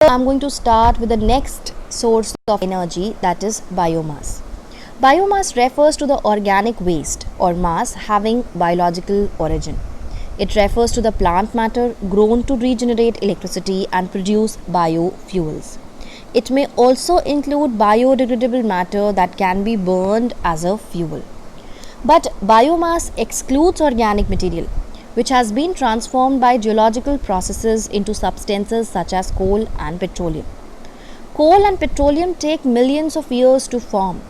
I'm going to start with the next source of energy, that is biomass. Biomass refers to the organic waste or mass having biological origin. It refers to the plant matter grown to regenerate electricity and produce biofuels. It may also include biodegradable matter that can be burned as a fuel. But biomass excludes organic material, which has been transformed by geological processes into substances such as coal and petroleum. Coal and petroleum take millions of years to form,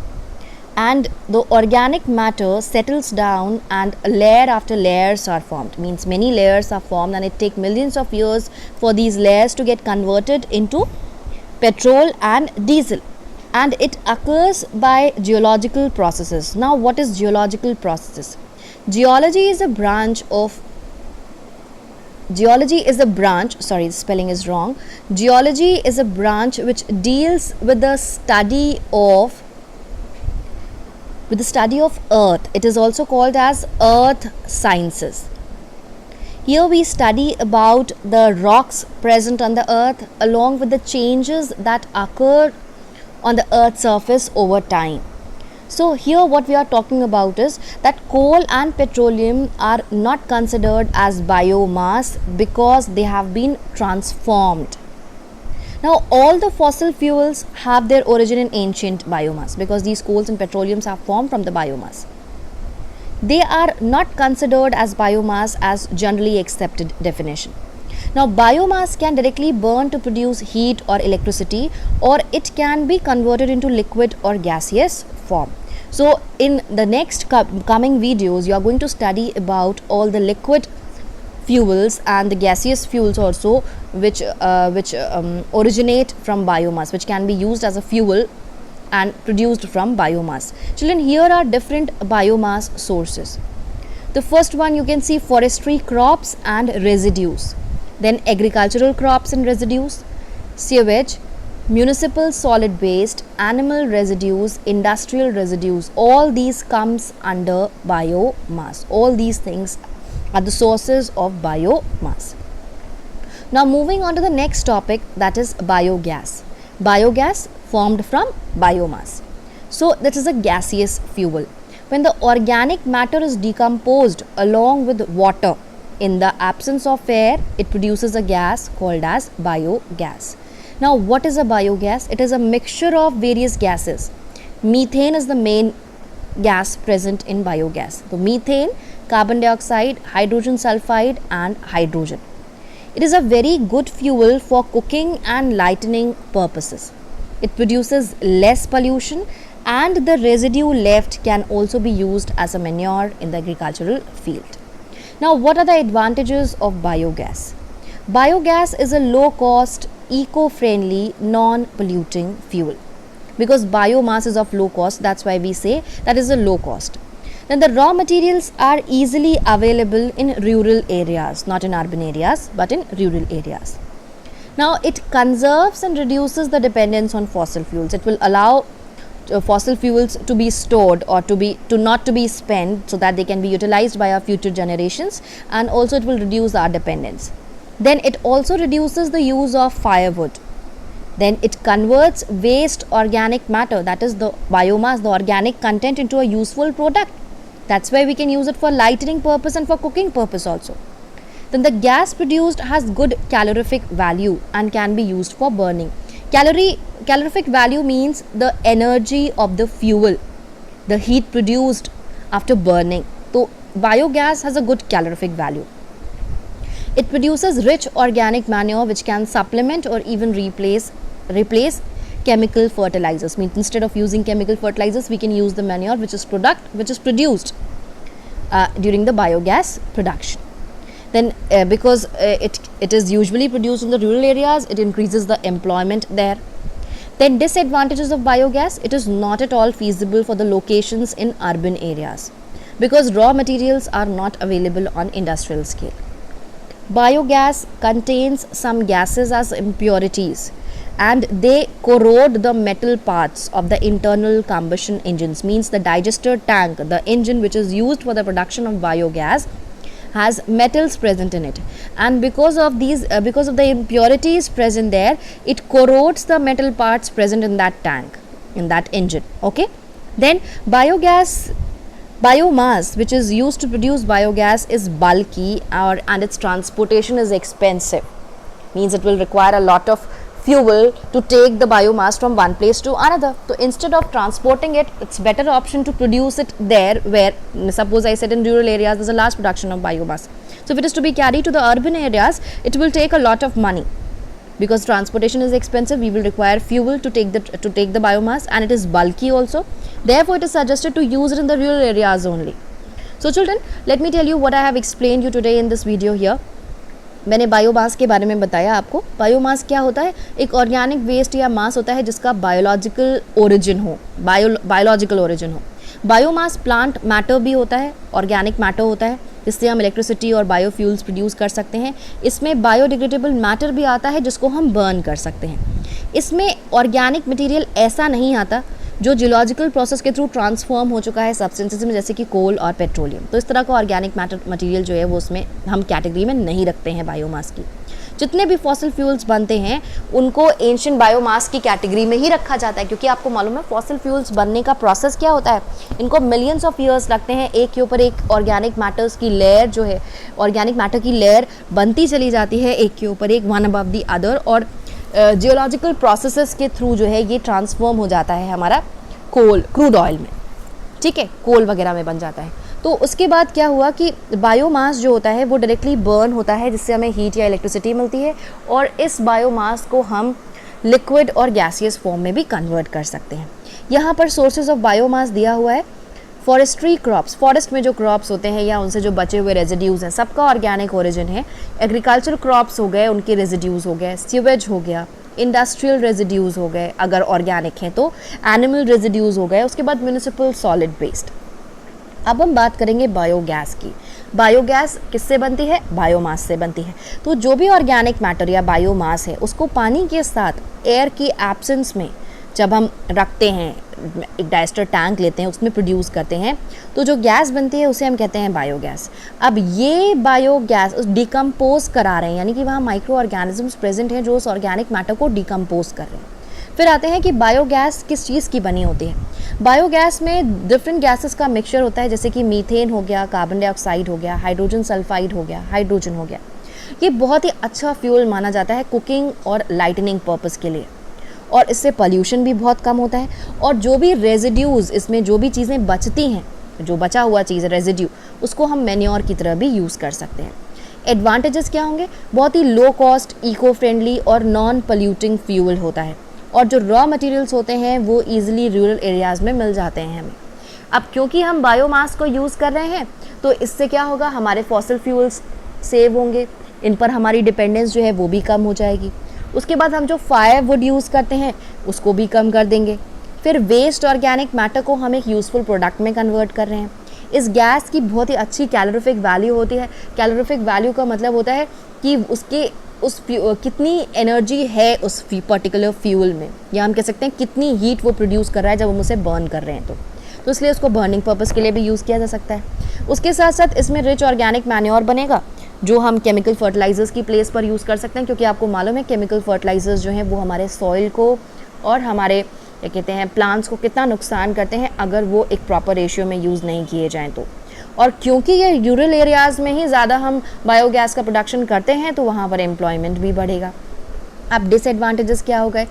and the organic matter settles down and layer after layers are formed. Means many layers are formed, and it takes millions of years for these layers to get converted into petrol and diesel, and it occurs by geological processes. Now, what is geological processes? Geology is a branch of Geology is a branch, sorry, the spelling is wrong. Geology is a branch which deals with the study of earth. It is also called as earth sciences. Here we study about the rocks present on the earth along with the changes that occur on the earth's surface over time. So here what we are talking about is that coal and petroleum are not considered as biomass because they have been transformed. Now all the fossil fuels have their origin in ancient biomass because these coals and petroleums are formed from the biomass. They are not considered as biomass as generally accepted definition. Now biomass can directly burn to produce heat or electricity, or it can be converted into liquid or gaseous form. So in the next coming videos you are going to study about all the liquid fuels and the gaseous fuels also which originate from biomass, which can be used as a fuel and produced from biomass. Children, here are different biomass sources. The first one, you can see forestry crops and residues, then agricultural crops and residues, sewage, municipal solid waste, animal residues, industrial residues. All these comes under biomass. All these things are the sources of biomass. Now moving on to the next topic, that is biogas. Biogas formed from biomass. So that is a gaseous fuel. When the organic matter is decomposed along with water in the absence of air, it produces a gas called as biogas. Now what is a biogas? It is a mixture of various gases. Methane is the main gas present in biogas. So methane, carbon dioxide, hydrogen sulfide and hydrogen. It is a very good fuel for cooking and lightening purposes. It produces less pollution, and the residue left can also be used as a manure in the agricultural field. Now what are the advantages of biogas? Biogas is a low cost, eco-friendly, non-polluting fuel. Because biomass is of low cost, that's why we say that is a low cost. Then the raw materials are easily available in rural areas, not in urban areas, but in rural areas. Now it conserves and reduces the dependence on fossil fuels. It will allow fossil fuels to be stored or to not to be spent, so that they can be utilized by our future generations, and also it will reduce our dependence. Then it also reduces the use of firewood. Then it converts waste organic matter, that is the biomass, the organic content, into a useful product. That's why we can use it for lighting purpose and for cooking purpose also. Then the gas produced has good calorific value and can be used for burning. Calorific value means the energy of the fuel, the heat produced after burning. So biogas has a good calorific value. It produces rich organic manure which can supplement or even replace chemical fertilizers. Means instead of using chemical fertilizers, we can use the manure which is produced during the biogas production. Then because it is usually produced in the rural areas, it increases the employment there. Then disadvantages of biogas: it is not at all feasible for the locations in urban areas because raw materials are not available on industrial scale. Biogas contains some gases as impurities, and they corrode the metal parts of the internal combustion engines. Means the digester tank, the engine which is used for the production of biogas, has metals present in it, and because of the impurities present there, it corrodes the metal parts present in that tank, in that engine. Okay, then biomass which is used to produce biogas is bulky, and its transportation is expensive, means it will require a lot of fuel to take the biomass from one place to another. So instead of transporting it, it's better option to produce it there, where suppose I said in rural areas there's a large production of biomass. So if it is to be carried to the urban areas, it will take a lot of money, because transportation is expensive. We will require fuel to take the biomass, and it is bulky also. Therefore, it is suggested to use it in the rural areas only. So children, let me tell you what I have explained you today in this video here. मैंने biomass के बारे में बताया आपको. Biomass क्या होता है? एक ऑर्गेनिक वेस्ट या मास होता है जिसका बायोलॉजिकल ओरिजिन हो. बायोमास प्लांट मैटर भी होता है, ऑर्गेनिक मैटर होता है, जिससे हम इलेक्ट्रिसिटी और बायोफ्यूल्स प्रोड्यूस कर सकते हैं. इसमें बायोडिग्रेडेबल मैटर भी आता है जिसको हम बर्न कर सकते हैं. इसमें ऑर्गेनिक मटेरियल ऐसा नहीं आता जो जियोलॉजिकल प्रोसेस के थ्रू ट्रांसफॉर्म हो चुका है सब्सटेंसेस में, जैसे कि कोल और पेट्रोलियम. तो इस तरह का ऑर्गेनिक मटेरियल जो है वो उसमें हम कैटेगरी में नहीं रखते हैं बायोमास की. जितने भी फॉसिल फ्यूल्स बनते हैं उनको एंशिएंट बायोमास की कैटेगरी में ही रखा जाता है, क्योंकि आपको मालूम है फॉसिल फ्यूल्स बनने का प्रोसेस क्या होता है. इनको मिलियंस ऑफ ईयर्स लगते हैं. एक के ऊपर एक ऑर्गेनिक मैटर्स की लेयर जो है, ऑर्गेनिक मैटर की लेयर बनती चली जाती है, एक के ऊपर एक, वन अबव द अदर, और जियोलॉजिकल प्रोसेसेस के थ्रू जो है ये ट्रांसफॉर्म हो जाता है हमारा क्रूड ऑयल में. ठीक है, कोल वगैरह में बन जाता है. तो उसके बाद क्या हुआ कि बायोमास जो होता है वो डायरेक्टली बर्न होता है, जिससे हमें हीट या इलेक्ट्रिसिटी मिलती है, और इस बायोमास को हम लिक्विड और गैसियस फॉर्म में भी कन्वर्ट कर सकते हैं. यहाँ पर सोर्सेज ऑफ बायोमास दिया हुआ है. फॉरेस्ट्री क्रॉप्स, फॉरेस्ट में जो क्रॉप्स होते हैं या उनसे जो बचे हुए रेजिड्यूज़ हैं, सबका ऑर्गेनिक ओरिजिन है. एग्रीकल्चर क्रॉप्स हो गए, उनके रेजिड्यूज़ हो गए. सीवेज हो गया, इंडस्ट्रियल रेजिड्यूज़ हो गए अगर ऑर्गेनिक हैं तो, एनिमल रेजिड्यूज़ हो गए. उसके बाद म्यूनिसिपल सॉलिड वेस्ट. अब हम बात करेंगे बायोगैस की. बायोगैस किससे बनती है? बायोमास से बनती है. तो जो भी ऑर्गेनिक मैटर या बायोमास है उसको पानी के साथ एयर की एब्सेंस में जब हम रखते हैं, एक डाइस्टर टैंक लेते हैं, उसमें प्रोड्यूस करते हैं, तो जो गैस बनती है उसे हम कहते हैं बायोगैस. अब ये बायोगैस डिकम्पोज करा रहे हैं, यानी कि वहाँ माइक्रो ऑर्गेनिजम्स प्रेजेंट हैं जो उस ऑर्गेनिक मैटर को डिकम्पोज कर रहे हैं. फिर आते हैं कि बायोगैस किस चीज़ की बनी होती है. बायोगैस में डिफरेंट गैसेस का मिक्सचर होता है, जैसे कि मीथेन हो गया, कार्बन डाइऑक्साइड हो गया, हाइड्रोजन सल्फाइड हो गया, हाइड्रोजन हो गया. ये बहुत ही अच्छा फ्यूल माना जाता है कुकिंग और लाइटनिंग पर्पस के लिए, और इससे पॉल्यूशन भी बहुत कम होता है. और जो भी रेजिड्यूज़, इसमें जो भी चीज़ें बचती हैं, जो बचा हुआ चीज़ रेजिड्यू, उसको हम मैन्योर की तरह भी यूज़ कर सकते हैं. एडवांटेजेस क्या होंगे? बहुत ही लो कॉस्ट, इको फ्रेंडली और नॉन पोल्यूटिंग फ्यूल होता है. और जो रॉ मटेरियल्स होते हैं वो ईजिली रूरल एरियाज़ में मिल जाते हैं हमें. अब क्योंकि हम बायोमास को यूज़ कर रहे हैं तो इससे क्या होगा, हमारे फॉसिल फ्यूल्स सेव होंगे, इन पर हमारी डिपेंडेंस जो है वो भी कम हो जाएगी. उसके बाद हम जो फायरवुड यूज़ करते हैं उसको भी कम कर देंगे. फिर वेस्ट ऑर्गेनिक मैटर को हम एक यूज़फुल प्रोडक्ट में कन्वर्ट कर रहे हैं. इस गैस की बहुत ही अच्छी कैलोरीफिक वैल्यू होती है. कैलोरीफिक वैल्यू का मतलब होता है कि उसके कितनी एनर्जी है उस पर्टिकुलर फ्यूल में, या हम कह सकते हैं कितनी हीट वो प्रोड्यूस कर रहा है जब हम उसे बर्न कर रहे हैं. तो इसलिए उसको बर्निंग पर्पस के लिए भी यूज़ किया जा सकता है. उसके साथ साथ इसमें रिच ऑर्गेनिक मैन्योर बनेगा जो हम केमिकल फर्टिलाइजर्स की प्लेस पर यूज़ कर सकते हैं, क्योंकि आपको मालूम है केमिकल फर्टिलाइजर्स जो हैं वो हमारे सॉइल को और हमारे क्या कहते हैं प्लांट्स को कितना नुकसान करते हैं अगर वो एक प्रॉपर रेशियो में यूज़ नहीं किए जाएँ तो. और क्योंकि ये रूरल एरियाज़ में ही ज़्यादा हम बायोगैस का प्रोडक्शन करते हैं तो वहाँ पर एम्प्लॉयमेंट भी बढ़ेगा. अब डिसएडवांटेजेस क्या हो गए?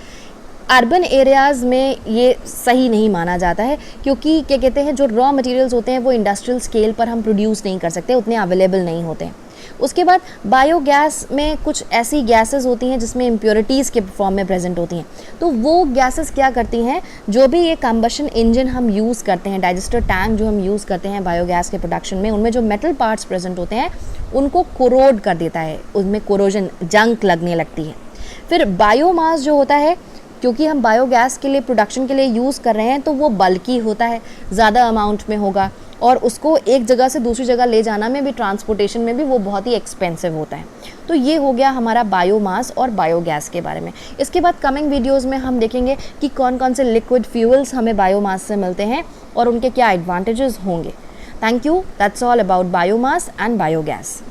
अर्बन एरियाज़ में ये सही नहीं माना जाता है, क्योंकि क्या कहते हैं जो रॉ मटेरियल्स होते हैं वो इंडस्ट्रियल स्केल पर हम प्रोड्यूस नहीं कर सकते, उतने अवेलेबल नहीं होते हैं. उसके बाद बायोगैस में कुछ ऐसी गैसेस होती हैं जिसमें इम्प्योरिटीज़ के फॉर्म में प्रेजेंट होती हैं. तो वो गैसेस क्या करती हैं, जो भी ये कंबशन इंजन हम यूज़ करते हैं, डाइजेस्टर टैंक जो हम यूज़ करते हैं बायोगैस के प्रोडक्शन में, उनमें जो मेटल पार्ट्स प्रेजेंट होते हैं उनको कोरोड कर देता है, उनमें कोरोजन, जंक लगने लगती है. फिर बायोमास जो होता है, क्योंकि हम बायोगैस के लिए प्रोडक्शन के लिए यूज़ कर रहे हैं तो वो बल्की होता है, ज़्यादा अमाउंट में होगा, और उसको एक जगह से दूसरी जगह ले जाना में भी, ट्रांसपोर्टेशन में भी वो बहुत ही एक्सपेंसिव होता है. तो ये हो गया हमारा बायोमास और बायोगैस के बारे में. इसके बाद कमिंग वीडियोस में हम देखेंगे कि कौन कौन से लिक्विड फ्यूल्स हमें बायोमास से मिलते हैं और उनके क्या एडवांटेजेस होंगे. Thank you. That's all about biomass and biogas.